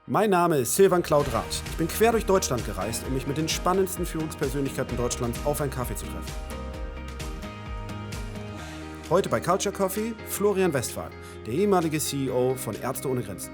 Mein Name ist Silvan Klaudrath. Ich bin quer durch Deutschland gereist, um mich mit den spannendsten Führungspersönlichkeiten Deutschlands auf einen Kaffee zu treffen. Heute bei Culture Coffee Florian Westphal, der ehemalige CEO von Ärzte ohne Grenzen.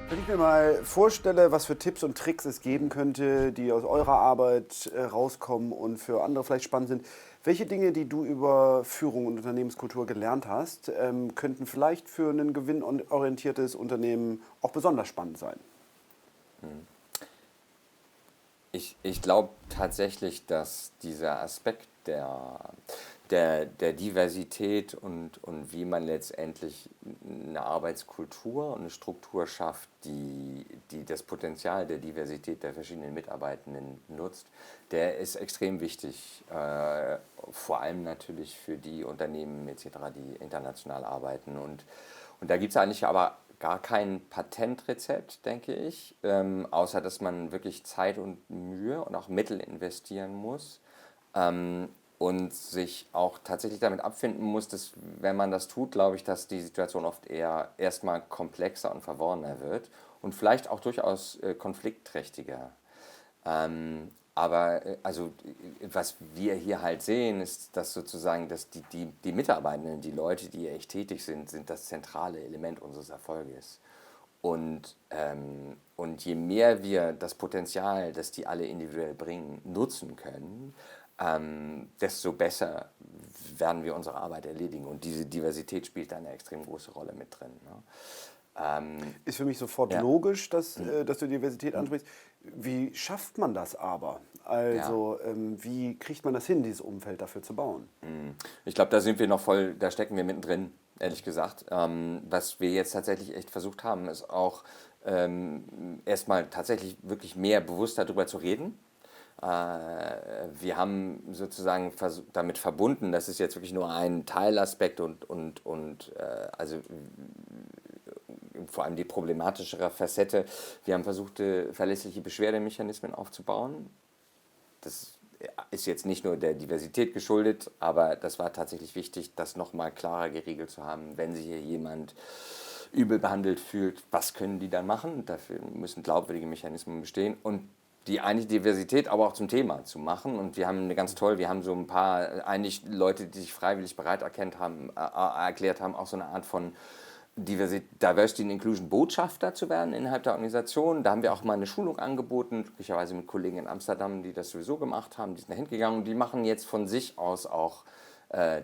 Wenn ich mir mal vorstelle, was für Tipps und Tricks es geben könnte, die aus eurer Arbeit rauskommen und für andere vielleicht spannend sind, welche Dinge, die du über Führung und Unternehmenskultur gelernt hast, könnten vielleicht für ein gewinnorientiertes Unternehmen auch besonders spannend sein? Ich glaube tatsächlich, dass dieser Aspekt der Diversität und wie man letztendlich eine Arbeitskultur und eine Struktur schafft, die das Potenzial der Diversität der verschiedenen Mitarbeitenden nutzt, der ist extrem wichtig, vor allem natürlich für die Unternehmen etc., die international arbeiten. Und da gibt es eigentlich aber gar kein Patentrezept, denke ich, außer dass man wirklich Zeit und Mühe und auch Mittel investieren muss. Und sich auch tatsächlich damit abfinden muss, dass, wenn man das tut, glaube ich, dass die Situation oft eher erstmal komplexer und verworrener wird und vielleicht auch durchaus konfliktträchtiger. Also was wir hier halt sehen, ist, dass sozusagen dass die Mitarbeitenden, die Leute, die hier echt tätig sind das zentrale Element unseres Erfolges. Und je mehr wir das Potenzial, das die alle individuell bringen, nutzen können, desto besser werden wir unsere Arbeit erledigen. Und diese Diversität spielt da eine extrem große Rolle mit drin. Ne? Ist für mich sofort logisch, dass du Diversität ansprichst. Wie schafft man das aber? Also wie kriegt man das hin, dieses Umfeld dafür zu bauen? Ich glaube, da stecken wir mittendrin, ehrlich gesagt. Was wir jetzt tatsächlich echt versucht haben, ist auch erstmal tatsächlich wirklich mehr bewusst darüber zu reden. Wir haben sozusagen damit verbunden, das ist jetzt wirklich nur ein Teilaspekt also vor allem die problematischere Facette. Wir haben versucht, verlässliche Beschwerdemechanismen aufzubauen. Das ist jetzt nicht nur der Diversität geschuldet, aber das war tatsächlich wichtig, das nochmal klarer geregelt zu haben, wenn sich hier jemand übel behandelt fühlt, was können die dann machen? Dafür müssen glaubwürdige Mechanismen bestehen und die eigentlich Diversität aber auch zum Thema zu machen. Und wir haben wir haben so ein paar eigentlich Leute, die sich freiwillig bereit erklärt haben, auch so eine Art von Diversity and Inclusion Botschafter zu werden innerhalb der Organisation. Da haben wir auch mal eine Schulung angeboten, glücklicherweise mit Kollegen in Amsterdam, die das sowieso gemacht haben, die sind da hingegangen und die machen jetzt von sich aus auch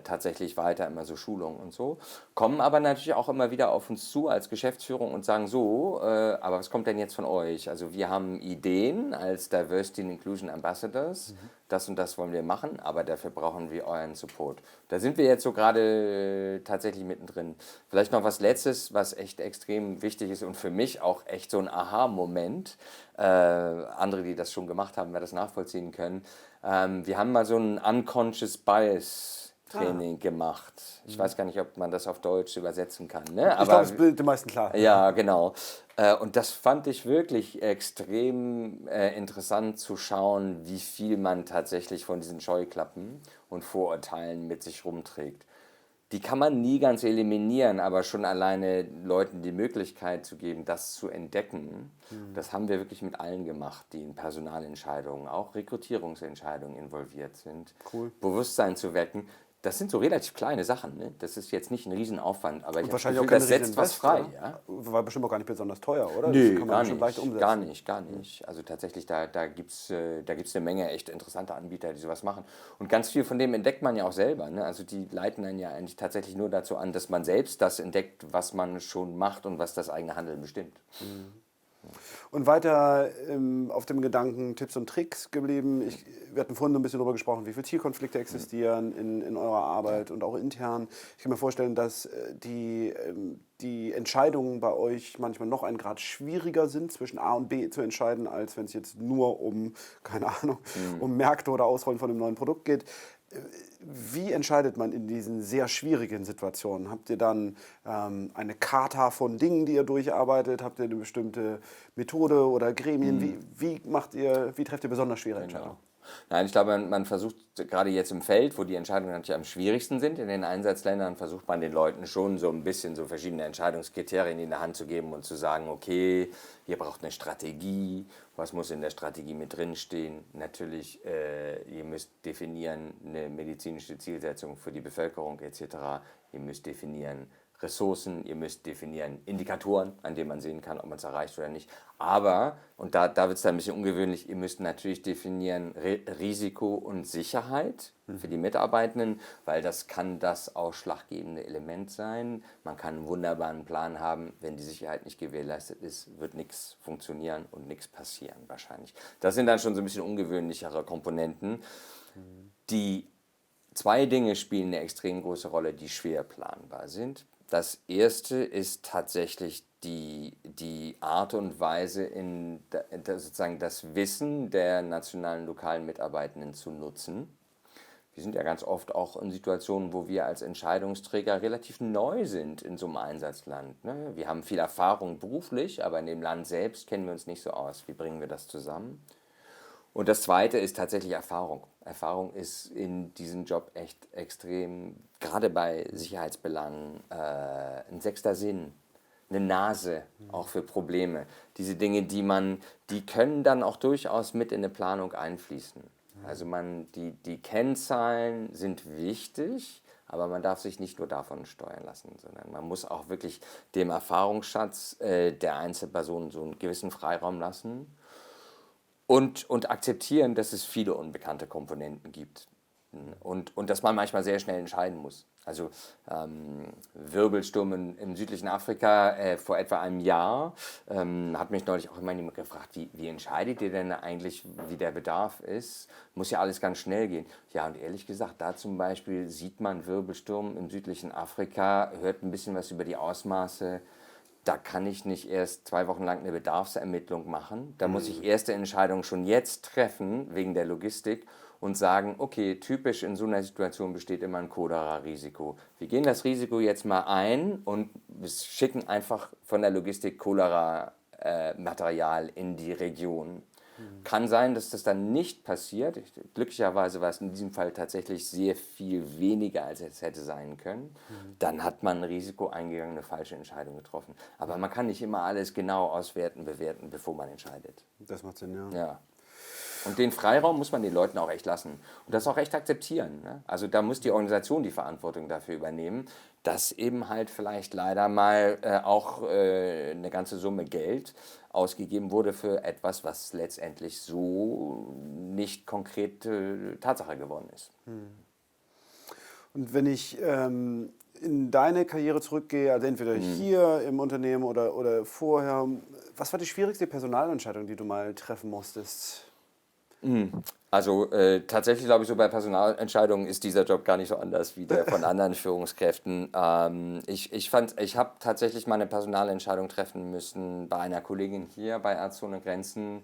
tatsächlich weiter immer so Schulungen und so, kommen aber natürlich auch immer wieder auf uns zu als Geschäftsführung und sagen so, aber was kommt denn jetzt von euch? Also wir haben Ideen als Diversity and Inclusion Ambassadors, das und das wollen wir machen, aber dafür brauchen wir euren Support. Da sind wir jetzt so gerade tatsächlich mittendrin. Vielleicht noch was Letztes, was echt extrem wichtig ist und für mich auch echt so ein Aha-Moment. Andere, die das schon gemacht haben, werden das nachvollziehen können. Wir haben mal so ein Unconscious Bias Training gemacht. Ich weiß gar nicht, ob man das auf Deutsch übersetzen kann. Ne? Ich glaube, es bildet den meisten klar. Ja, genau. Und das fand ich wirklich extrem interessant zu schauen, wie viel man tatsächlich von diesen Scheuklappen und Vorurteilen mit sich rumträgt. Die kann man nie ganz eliminieren, aber schon alleine Leuten die Möglichkeit zu geben, das zu entdecken, das haben wir wirklich mit allen gemacht, die in Personalentscheidungen, auch Rekrutierungsentscheidungen involviert sind. Cool. Bewusstsein zu wecken. Das sind so relativ kleine Sachen, ne? Das ist jetzt nicht ein Riesenaufwand, aber ich habe das Wahrscheinlich Gefühl, auch das kein setzt was frei. Ja? War bestimmt auch gar nicht besonders teuer, oder? Nee, das kann man bestimmt leicht umsetzen. gar nicht. Also tatsächlich, da gibt's eine Menge echt interessanter Anbieter, die sowas machen. Und ganz viel von dem entdeckt man ja auch selber. Ne? Also die leiten dann ja eigentlich tatsächlich nur dazu an, dass man selbst das entdeckt, was man schon macht und was das eigene Handeln bestimmt. Und weiter auf dem Gedanken Tipps und Tricks geblieben. Wir hatten vorhin ein bisschen darüber gesprochen, wie viele Zielkonflikte existieren in eurer Arbeit und auch intern. Ich kann mir vorstellen, dass die Entscheidungen bei euch manchmal noch einen Grad schwieriger sind, zwischen A und B zu entscheiden, als wenn es jetzt nur um, keine Ahnung, um Märkte oder Ausrollen von einem neuen Produkt geht. Wie entscheidet man in diesen sehr schwierigen Situationen? Habt ihr dann eine Charta von Dingen, die ihr durcharbeitet? Habt ihr eine bestimmte Methode oder Gremien? Wie trefft ihr besonders schwere Entscheidungen? Nein, ich glaube, man versucht gerade jetzt im Feld, wo die Entscheidungen natürlich am schwierigsten sind, in den Einsatzländern, versucht man den Leuten schon so ein bisschen so verschiedene Entscheidungskriterien in der Hand zu geben und zu sagen, okay, ihr braucht eine Strategie, was muss in der Strategie mit drinstehen? Natürlich, ihr müsst definieren eine medizinische Zielsetzung für die Bevölkerung etc. Ihr müsst definieren Ressourcen, ihr müsst definieren Indikatoren, an denen man sehen kann, ob man es erreicht oder nicht. Aber, und da wird es dann ein bisschen ungewöhnlich, ihr müsst natürlich definieren Risiko und Sicherheit für die Mitarbeitenden, weil das kann das ausschlaggebende Element sein. Man kann einen wunderbaren Plan haben, wenn die Sicherheit nicht gewährleistet ist, wird nichts funktionieren und nichts passieren wahrscheinlich. Das sind dann schon so ein bisschen ungewöhnlichere Komponenten. Die zwei Dinge spielen eine extrem große Rolle, die schwer planbar sind. Das erste ist tatsächlich die Art und Weise, sozusagen das Wissen der nationalen, lokalen Mitarbeitenden zu nutzen. Wir sind ja ganz oft auch in Situationen, wo wir als Entscheidungsträger relativ neu sind in so einem Einsatzland. Ne? Wir haben viel Erfahrung beruflich, aber in dem Land selbst kennen wir uns nicht so aus. Wie bringen wir das zusammen? Und das Zweite ist tatsächlich Erfahrung. Erfahrung ist in diesem Job echt extrem, gerade bei Sicherheitsbelangen, ein sechster Sinn, eine Nase auch für Probleme. Diese Dinge, die können dann auch durchaus mit in eine Planung einfließen. Also die Kennzahlen sind wichtig, aber man darf sich nicht nur davon steuern lassen, sondern man muss auch wirklich dem Erfahrungsschatz der Einzelpersonen so einen gewissen Freiraum lassen. Und akzeptieren, dass es viele unbekannte Komponenten gibt und dass man manchmal sehr schnell entscheiden muss. Also Wirbelsturm im südlichen Afrika vor etwa einem Jahr hat mich neulich auch immer jemand gefragt, wie entscheidet ihr denn eigentlich, wie der Bedarf ist? Muss ja alles ganz schnell gehen. Ja, und ehrlich gesagt, da zum Beispiel sieht man Wirbelsturm im südlichen Afrika, hört ein bisschen was über die Ausmaße. Da kann ich nicht erst 2 Wochen lang eine Bedarfsermittlung machen. Da muss ich erste Entscheidungen schon jetzt treffen, wegen der Logistik, und sagen, okay, typisch in so einer Situation besteht immer ein Cholera-Risiko. Wir gehen das Risiko jetzt mal ein und schicken einfach von der Logistik Cholera-Material in die Region. Kann sein, dass das dann nicht passiert. Glücklicherweise war es in diesem Fall tatsächlich sehr viel weniger, als es hätte sein können. Dann hat man ein Risiko eingegangen, eine falsche Entscheidung getroffen. Aber man kann nicht immer alles genau auswerten, bewerten, bevor man entscheidet. Das macht Sinn, ja. Ja. Und den Freiraum muss man den Leuten auch echt lassen. Und das auch echt akzeptieren. Ne? Also da muss die Organisation die Verantwortung dafür übernehmen, dass eben halt vielleicht leider mal auch eine ganze Summe Geld ausgegeben wurde für etwas, was letztendlich so nicht konkrete Tatsache geworden ist. Und wenn ich in deine Karriere zurückgehe, also entweder hier im Unternehmen oder vorher, was war die schwierigste Personalentscheidung, die du mal treffen musstest? Also tatsächlich glaube ich, so bei Personalentscheidungen ist dieser Job gar nicht so anders wie der von anderen Führungskräften. Ich habe tatsächlich mal eine Personalentscheidung treffen müssen bei einer Kollegin hier bei Ärzte ohne Grenzen,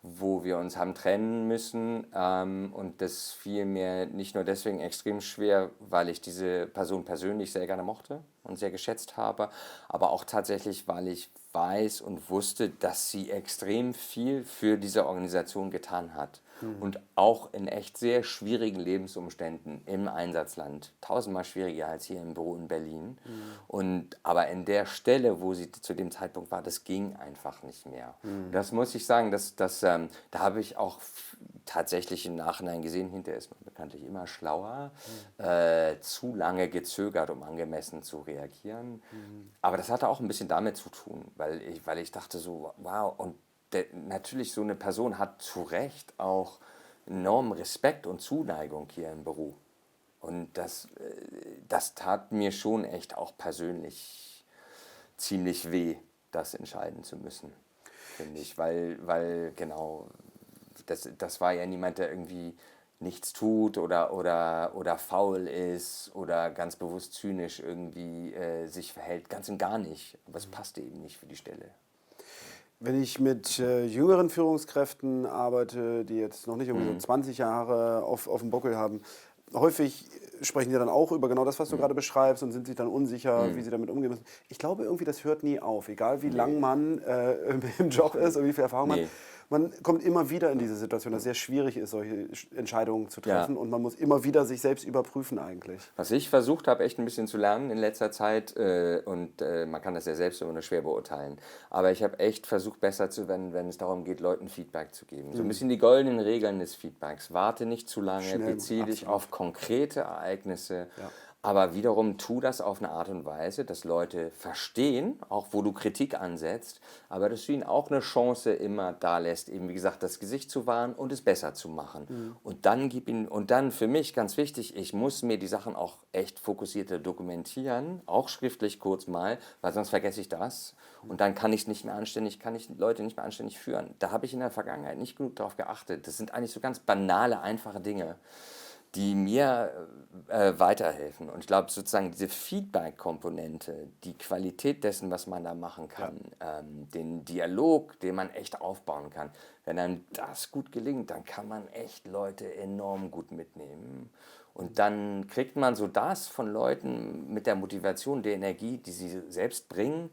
wo wir uns haben trennen müssen. Und das fiel mir nicht nur deswegen extrem schwer, weil ich diese Person persönlich sehr gerne mochte und sehr geschätzt habe, aber auch tatsächlich, weil ich weiß und wusste, dass sie extrem viel für diese Organisation getan hat. Und auch in echt sehr schwierigen Lebensumständen im Einsatzland, 1000-mal schwieriger als hier im Büro in Berlin. Aber in der Stelle, wo sie zu dem Zeitpunkt war, das ging einfach nicht mehr. Das muss ich sagen, da habe ich auch tatsächlich im Nachhinein gesehen, hinterher ist man bekanntlich immer schlauer, zu lange gezögert, um angemessen zu reagieren. Aber das hatte auch ein bisschen damit zu tun, weil ich dachte so, wow, und natürlich so eine Person hat zu Recht auch enormen Respekt und Zuneigung hier im Büro. Und das tat mir schon echt auch persönlich ziemlich weh, das entscheiden zu müssen, finde ich. Weil genau, das war ja niemand, der irgendwie nichts tut oder faul ist oder ganz bewusst zynisch irgendwie sich verhält. Ganz und gar nicht. Aber es passte eben nicht für die Stelle. Wenn ich mit jüngeren Führungskräften arbeite, die jetzt noch nicht irgendwie so 20 Jahre auf dem Buckel haben, häufig sprechen die dann auch über genau das, was du gerade beschreibst und sind sich dann unsicher, wie sie damit umgehen müssen. Ich glaube irgendwie, das hört nie auf, egal wie lang man im Job ist und wie viel Erfahrung man hat. Man kommt immer wieder in diese Situation, dass es sehr schwierig ist, solche Entscheidungen zu treffen und man muss immer wieder sich selbst überprüfen eigentlich. Was ich versucht habe, echt ein bisschen zu lernen in letzter Zeit und man kann das ja selbst immer nur schwer beurteilen, aber ich habe echt versucht, besser zu werden, wenn es darum geht, Leuten Feedback zu geben. So ein bisschen die goldenen Regeln des Feedbacks. Warte nicht zu lange, beziehe dich auf konkrete Ereignisse. Ja. Aber wiederum tu das auf eine Art und Weise, dass Leute verstehen, auch wo du Kritik ansetzt, aber dass du ihnen auch eine Chance immer da lässt, eben wie gesagt, das Gesicht zu wahren und es besser zu machen. Und dann und dann für mich ganz wichtig, ich muss mir die Sachen auch echt fokussierter dokumentieren, auch schriftlich kurz mal, weil sonst vergesse ich das. Und dann kann ich es nicht mehr anständig, kann ich Leute nicht mehr anständig führen. Da habe ich in der Vergangenheit nicht genug darauf geachtet. Das sind eigentlich so ganz banale, einfache Dinge, die mir weiterhelfen. Und ich glaube, sozusagen diese Feedback-Komponente, die Qualität dessen, was man da machen kann, den Dialog, den man echt aufbauen kann, wenn einem das gut gelingt, dann kann man echt Leute enorm gut mitnehmen. Und dann kriegt man so das von Leuten mit der Motivation, der Energie, die sie selbst bringen,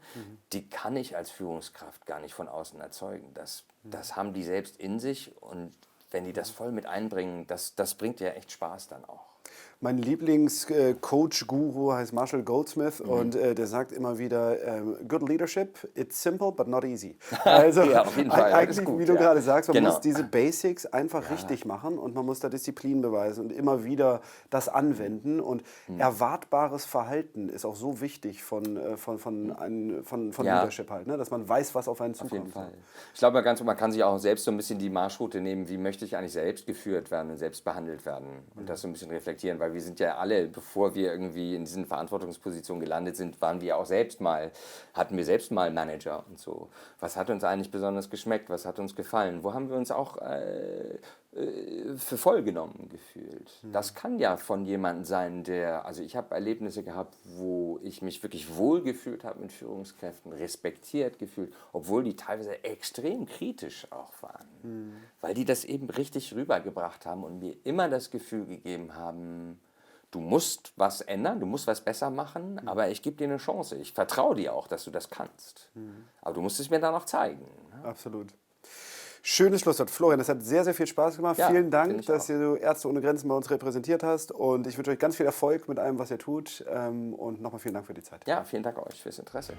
die kann ich als Führungskraft gar nicht von außen erzeugen. Das haben die selbst in sich und wenn die das voll mit einbringen, das bringt ja echt Spaß dann auch. Mein Lieblings-Coach-Guru heißt Marshall Goldsmith und der sagt immer wieder, good leadership, it's simple but not easy. Also ja, auf jeden Fall. eigentlich, gut, wie du gerade sagst, man muss diese genau. Basics einfach richtig machen und man muss da Disziplin beweisen und immer wieder das anwenden. Und erwartbares Verhalten ist auch so wichtig von Leadership halt, ne? Dass man weiß, was auf einen zukommt. Auf jeden Fall. Ich glaube, man kann sich auch selbst so ein bisschen die Marschroute nehmen, wie möchte ich eigentlich selbst geführt werden und selbst behandelt werden und das so ein bisschen reflektieren, weil wir sind ja alle, bevor wir irgendwie in diesen Verantwortungspositionen gelandet sind, hatten wir selbst mal Manager und so. Was hat uns eigentlich besonders geschmeckt? Was hat uns gefallen? Wo haben wir uns auch für voll genommen gefühlt? Das kann ja von jemandem sein, also ich habe Erlebnisse gehabt, wo ich mich wirklich wohl gefühlt habe mit Führungskräften, respektiert gefühlt, obwohl die teilweise extrem kritisch auch waren, weil die das eben richtig rübergebracht haben und mir immer das Gefühl gegeben haben, du musst was ändern, du musst was besser machen, aber ich gebe dir eine Chance. Ich vertraue dir auch, dass du das kannst. Aber du musst es mir dann auch zeigen. Ne? Absolut. Schönes Schlusswort. Florian, das hat sehr, sehr viel Spaß gemacht. Ja, vielen Dank, dass auch. du Ärzte ohne Grenzen bei uns repräsentiert hast. Und ich wünsche euch ganz viel Erfolg mit allem, was ihr tut. Und nochmal vielen Dank für die Zeit. Ja, vielen Dank euch fürs Interesse.